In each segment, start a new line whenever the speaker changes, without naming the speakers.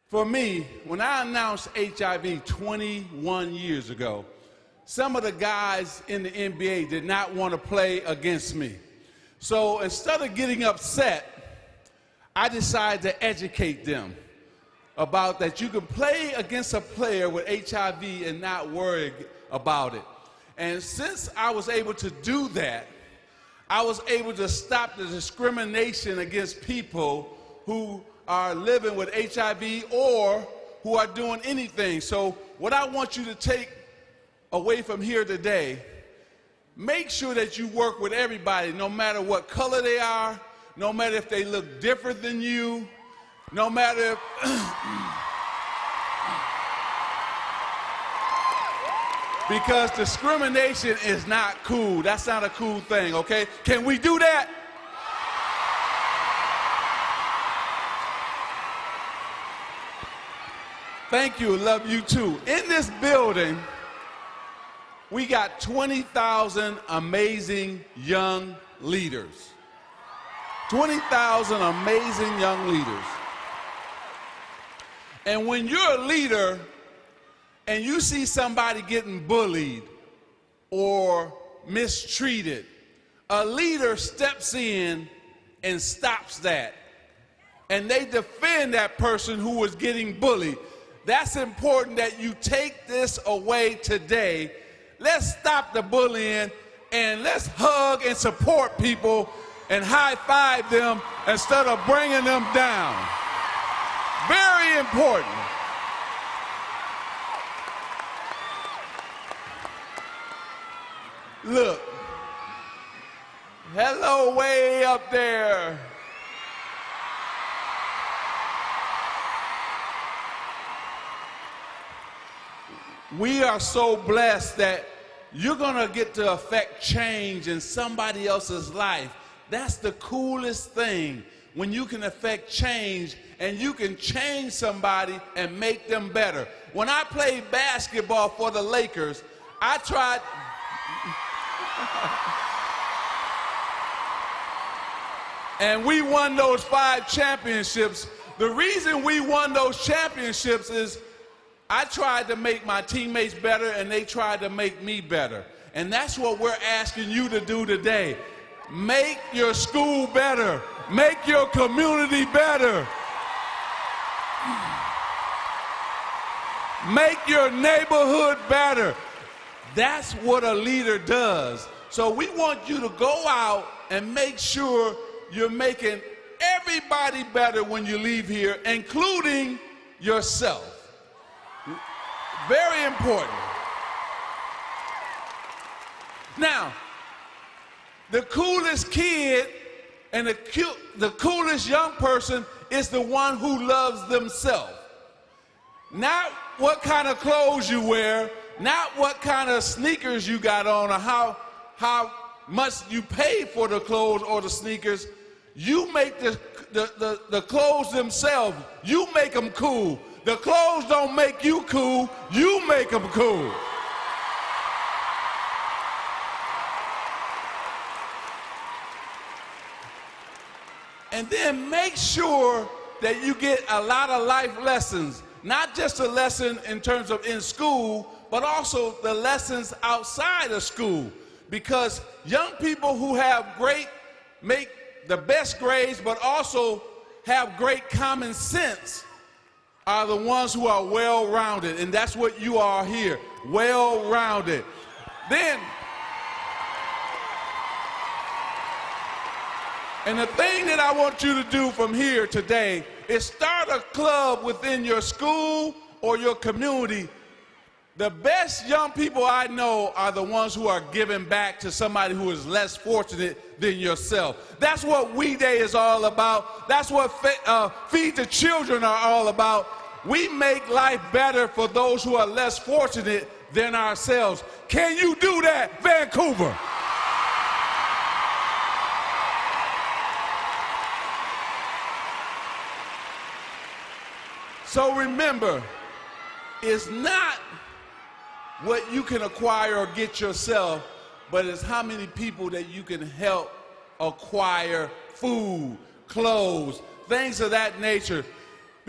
For me, when I announced HIV 21 years ago, some of the guys in the NBA did not want to play against me. So instead of getting upset, I decided to educate them about that you can play against a player with HIV and not worry about it. And since I was able to do that, I was able to stop the discrimination against people who are living with HIV or who are doing anything. So what I want you to take away from here today, make sure that you work with everybody, no matter what color they are, no matter if they look different than you, no matter if because discrimination is not cool. That's not a cool thing, okay? Can we do that? Thank you, love you too. In this building, we got 20,000 amazing young leaders. 20,000 amazing young leaders. And when you're a leader and you see somebody getting bullied or mistreated, a leader steps in and stops that. And they defend that person who was getting bullied. That's important that you take this away today. Let's stop the bullying and let's hug and support people and high-five them instead of bringing them down. Very important. Look, hello way up there. We are so blessed that you're gonna get to affect change in somebody else's life. That's the coolest thing, when you can affect change and you can change somebody and make them better. When I played basketball for the Lakers, I tried and we won those 5 championships. The reason we won those championships is I tried to make my teammates better and they tried to make me better. And that's what we're asking you to do today. Make your school better. Make your community better. Make your neighborhood better. That's what a leader does. So we want you to go out and make sure you're making everybody better when you leave here, including yourself. Very important. Now, the coolest kid and the coolest young person is the one who loves themselves. Not what kind of clothes you wear, not what kind of sneakers you got on, or how much you pay for the clothes or the sneakers. You make the clothes themselves. You make them cool. The clothes don't make you cool, you make them cool. And then make sure that you get a lot of life lessons, not just a lesson in terms of in school, but also the lessons outside of school. Because young people who make the best grades, but also have great common sense, are the ones who are well-rounded, and that's what you are here, well-rounded. Then, and the thing that I want you to do from here today is start a club within your school or your community. The best young people I know are the ones who are giving back to somebody who is less fortunate than yourself. That's what We Day is all about. That's what Feed the Children are all about. We make life better for those who are less fortunate than ourselves. Can you do that, Vancouver? So remember, it's not what you can acquire or get yourself, but it's how many people that you can help acquire food, clothes, things of that nature.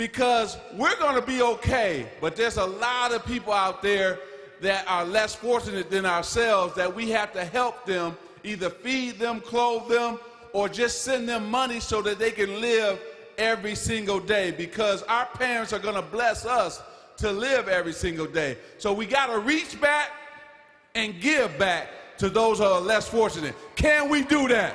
because we're going to be okay, but there's a lot of people out there that are less fortunate than ourselves that we have to help them, either feed them, clothe them, or just send them money so that they can live every single day, because our parents are going to bless us to live every single day. So we got to reach back and give back to those who are less fortunate. Can we do that?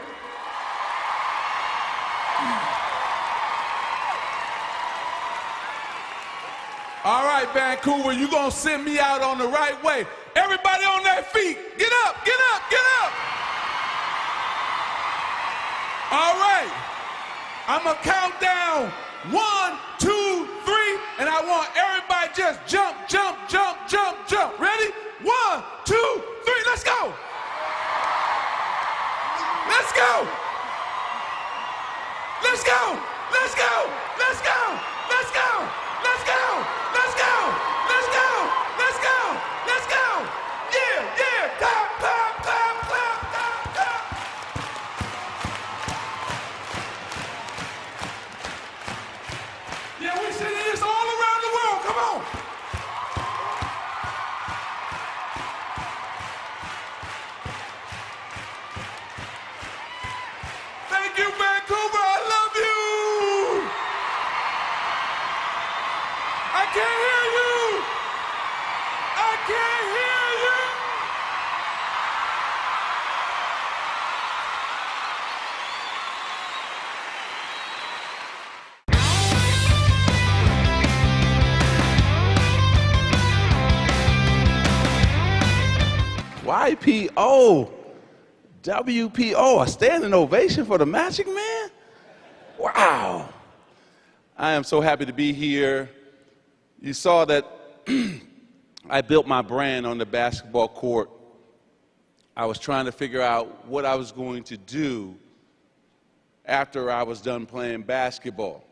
All right, Vancouver, you're going to send me out on the right way. Everybody on their feet. Get up, get up, get up. All right. I'm going to count down 1, 2, 3, and I want everybody just jump, jump, jump, jump, jump. Ready? 1, 2, 3, let's go. Let's go. Let's go. Let's go. Let's go. Let's go. Let's go. Let's go. Let's go. Let's go. Let's go. Yeah, yeah. Clap, clap, clap, clap, clap, clap. Yeah, we see this all around the world. Come on. Thank you, Vancouver. I love you. I can't hear you. I can't hear you. YPO, WPO, a standing ovation for the Magic Man? Wow. I am so happy to be here. You saw that I built my brand on the basketball court. I was trying to figure out what I was going to do after I was done playing basketball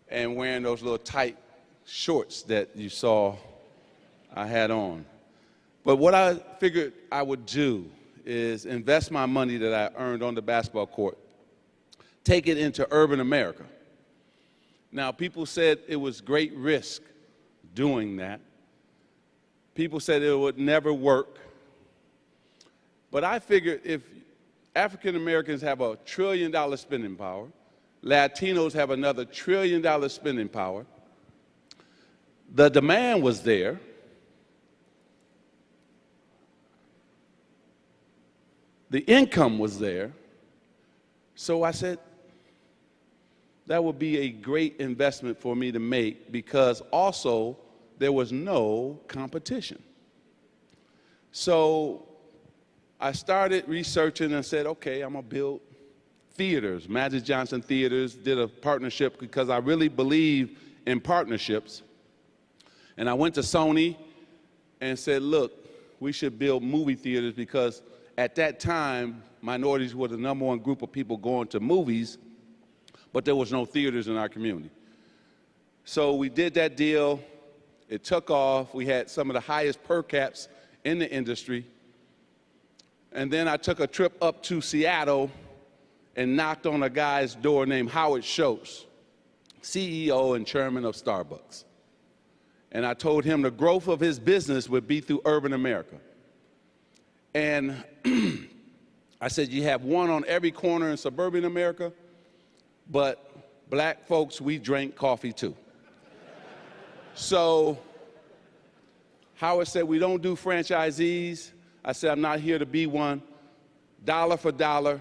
and wearing those little tight shorts that you saw I had on. But what I figured I would do is invest my money that I earned on the basketball court, take it into urban America. Now, people said it was great risk doing that. People said it would never work. But I figured if African Americans have $1 trillion spending power, Latinos have another $1 trillion spending power, the demand was there, the income was there, so I said, that would be a great investment for me to make, because also there was no competition. So I started researching and said, okay, I'm going to build theaters. Magic Johnson Theaters did a partnership because I really believe in partnerships. And I went to Sony and said, look, we should build movie theaters, because at that time, minorities were the #1 group of people going to movies, but there was no theaters in our community. So we did that deal. It took off. We had some of the highest per caps in the industry. And then I took a trip up to Seattle and knocked on a guy's door named Howard Schultz, CEO and chairman of Starbucks. And I told him the growth of his business would be through urban America. And I said, you have one on every corner in suburban America, but black folks, we drink coffee too. So Howard said, we don't do franchisees. I said, I'm not here to be one. Dollar for dollar,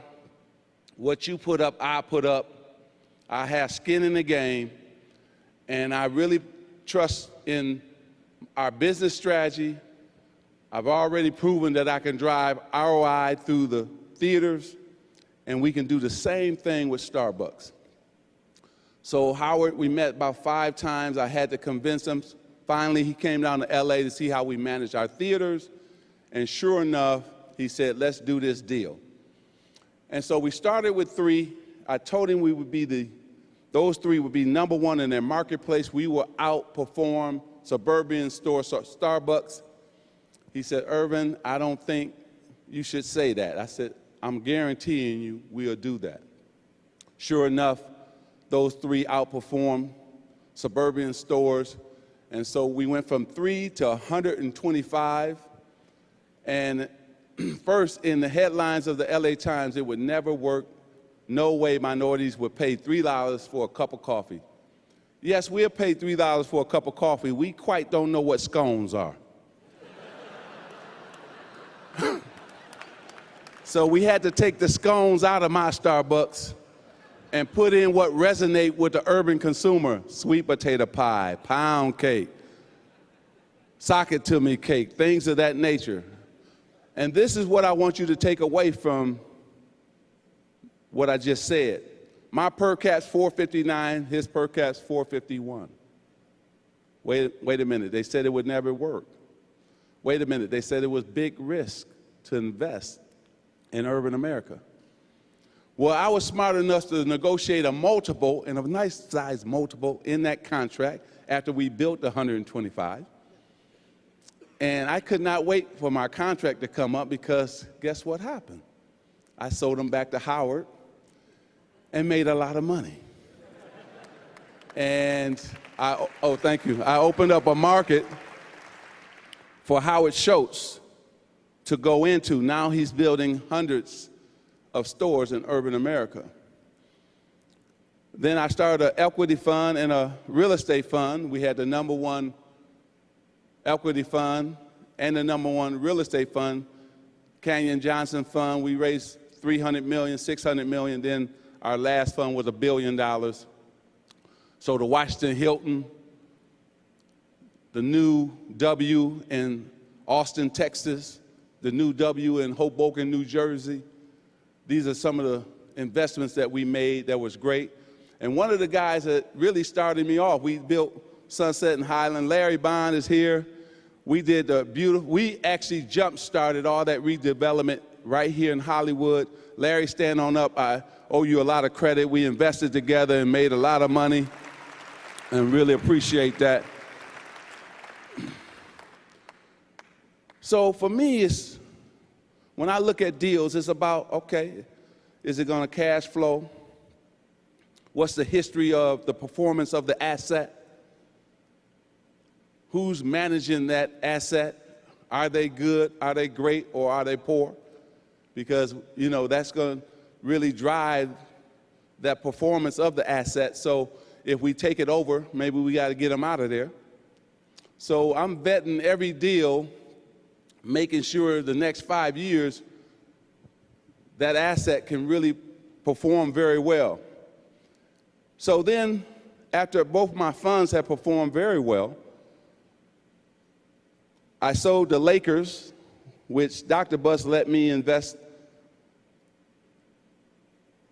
what you put up, I put up. I have skin in the game, and I really trust in our business strategy. I've already proven that I can drive ROI through the theaters, and we can do the same thing with Starbucks. So Howard, we met about 5 times. I had to convince him. Finally, he came down to LA to see how we manage our theaters, and sure enough, he said, let's do this deal. And so we started with 3. I told him we would be those 3 would be #1 in their marketplace. We will outperform suburban stores, Starbucks. He said, Irvin, I don't think you should say that. I said, I'm guaranteeing you we'll do that. Sure enough, those 3 outperformed suburban stores. And so we went from 3 to 125. And first, in the headlines of the LA Times, it would never work. No way minorities would pay $3 for a cup of coffee. Yes, we'll pay $3 for a cup of coffee. We quite don't know what scones are. So we had to take the scones out of my Starbucks and put in what resonate with the urban consumer: sweet potato pie, pound cake, sock it to me cake, things of that nature. And this is what I want you to take away from what I just said. My per cap's $4.59, his per cap's $4.51. Wait a minute, they said it would never work. Wait a minute, they said it was big risk to invest in urban America. Well, I was smart enough to negotiate a multiple, and a nice size multiple, in that contract after we built the 125. And I could not wait for my contract to come up, because guess what happened? I sold them back to Howard and made a lot of money. And thank you. I opened up a market for Howard Schultz to go into. Now he's building hundreds of stores in urban America. Then I started an equity fund and a real estate fund. We had the #1 equity fund and the #1 real estate fund, Canyon Johnson Fund. We raised $300 million, $600 million. Then our last fund was $1 billion. So the Washington Hilton, the new W in Austin, Texas, the new W in Hoboken, New Jersey. These are some of the investments that we made that was great. And one of the guys that really started me off, we built Sunset and Highland. Larry Bond is here. We did we actually jump-started all that redevelopment right here in Hollywood. Larry, stand on up. I owe you a lot of credit. We invested together and made a lot of money, and really appreciate that. So for me, when I look at deals, it's about, okay, is it going to cash flow? What's the history of the performance of the asset? Who's managing that asset? Are they good? Are they great? Or are they poor? Because, that's going to really drive that performance of the asset. So if we take it over, maybe we got to get them out of there. So I'm vetting every deal, making sure the next 5 years that asset can really perform very well. So then, after both my funds have performed very well, I sold the Lakers, which Dr. Buss let me invest.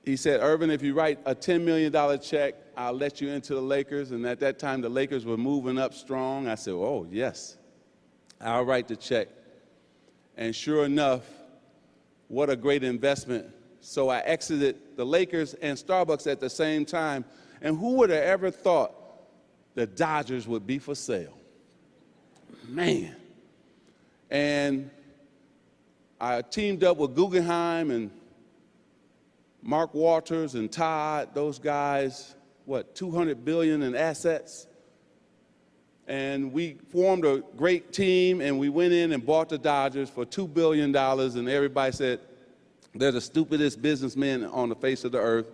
He said, Irvin, if you write a $10 million check, I'll let you into the Lakers. And at that time, the Lakers were moving up strong. I said, oh, yes, I'll write the check. And sure enough, what a great investment. So I exited the Lakers and Starbucks at the same time. And who would have ever thought the Dodgers would be for sale? Man. And I teamed up with Guggenheim and Mark Walters and Todd, those guys, $200 billion in assets. And we formed a great team, and we went in and bought the Dodgers for $2 billion, and everybody said they're the stupidest businessmen on the face of the earth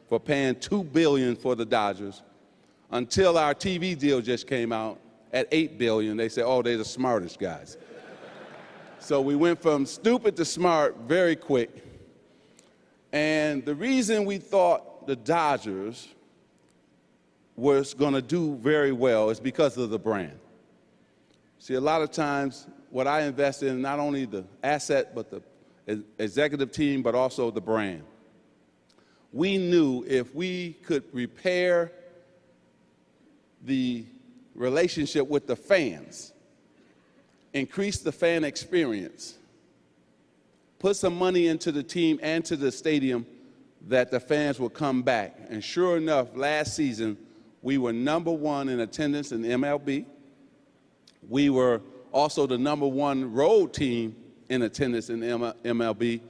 for paying $2 billion for the Dodgers, until our TV deal just came out at $8 billion. They said, oh, they're the smartest guys. So we went from stupid to smart very quick. And the reason we thought the Dodgers was going to do very well is because of the brand. See, a lot of times what I invest in, not only the asset, but the executive team, but also the brand. We knew if we could repair the relationship with the fans, increase the fan experience, put some money into the team and to the stadium, that the fans would come back. And sure enough, last season, we were #1 in attendance in MLB. We were also the #1 road team in attendance in MLB.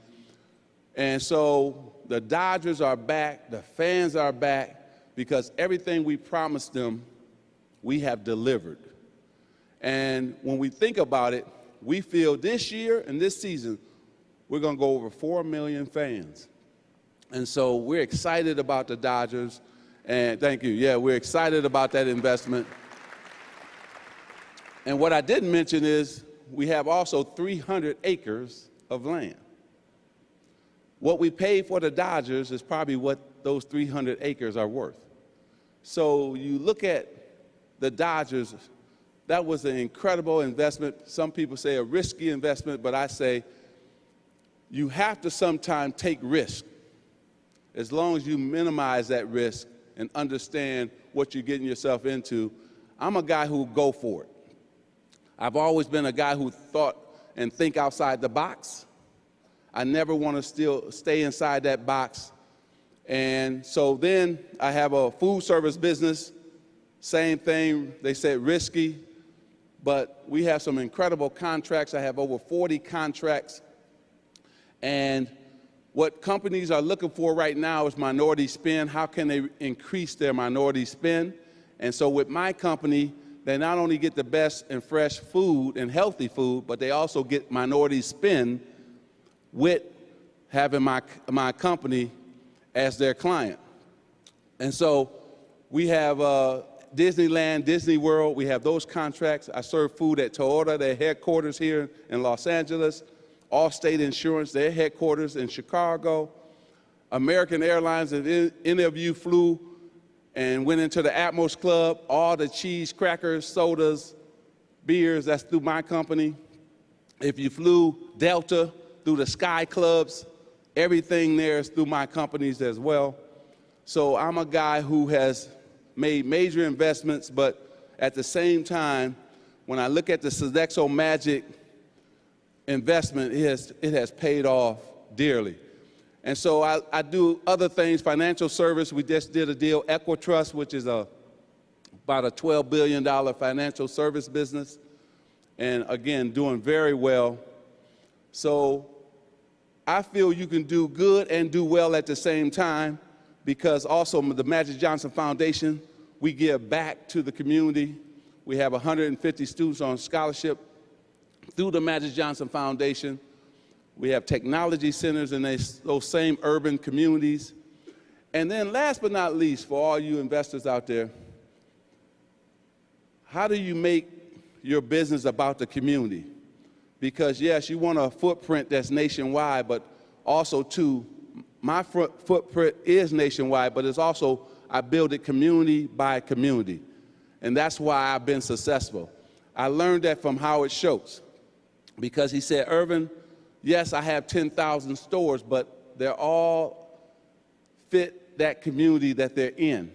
And so the Dodgers are back, the fans are back, because everything we promised them we have delivered. And when we think about it, we feel this year and this season, we're going to go over 4 million fans. And so we're excited about the Dodgers. And thank you. Yeah, we're excited about that investment. And what I didn't mention is we have also 300 acres of land. What we paid for the Dodgers is probably what those 300 acres are worth. So you look at the Dodgers, that was an incredible investment. Some people say a risky investment, but I say you have to sometimes take risk as long as you minimize that risk and understand what you're getting yourself into. I'm a guy who will go for it. I've always been a guy who thought and think outside the box. I never want to still stay inside that box. And so then I have a food service business, same thing. They said risky, but we have some incredible contracts. I have over 40 contracts. And what companies are looking for right now is minority spend. How can they increase their minority spend? And so with my company, they not only get the best and fresh food and healthy food, but they also get minority spend with having my company as their client. And so we have Disneyland, Disney World, we have those contracts. I serve food at Toyota, their headquarters here in Los Angeles. Allstate Insurance, their headquarters in Chicago. American Airlines, if any of you flew and went into the Atmos Club, all the cheese, crackers, sodas, beers, that's through my company. If you flew Delta through the Sky Clubs, everything there is through my companies as well. So I'm a guy who has made major investments, but at the same time, when I look at the Sodexo Magic investment, it has paid off dearly. And so I do other things, financial service. We just did a deal, Equitrust, which is about a $12 billion financial service business. And again, doing very well. So I feel you can do good and do well at the same time, because also the Magic Johnson Foundation, we give back to the community. We have 150 students on scholarship through the Magic Johnson Foundation. We have technology centers in those same urban communities. And then last but not least, for all you investors out there, how do you make your business about the community? Because yes, you want a footprint that's nationwide, but also too, my footprint is nationwide, but it's also, I build it community by community. And that's why I've been successful. I learned that from Howard Schultz, because he said, Irvin, yes, I have 10,000 stores, but they're all fit that community that they're in.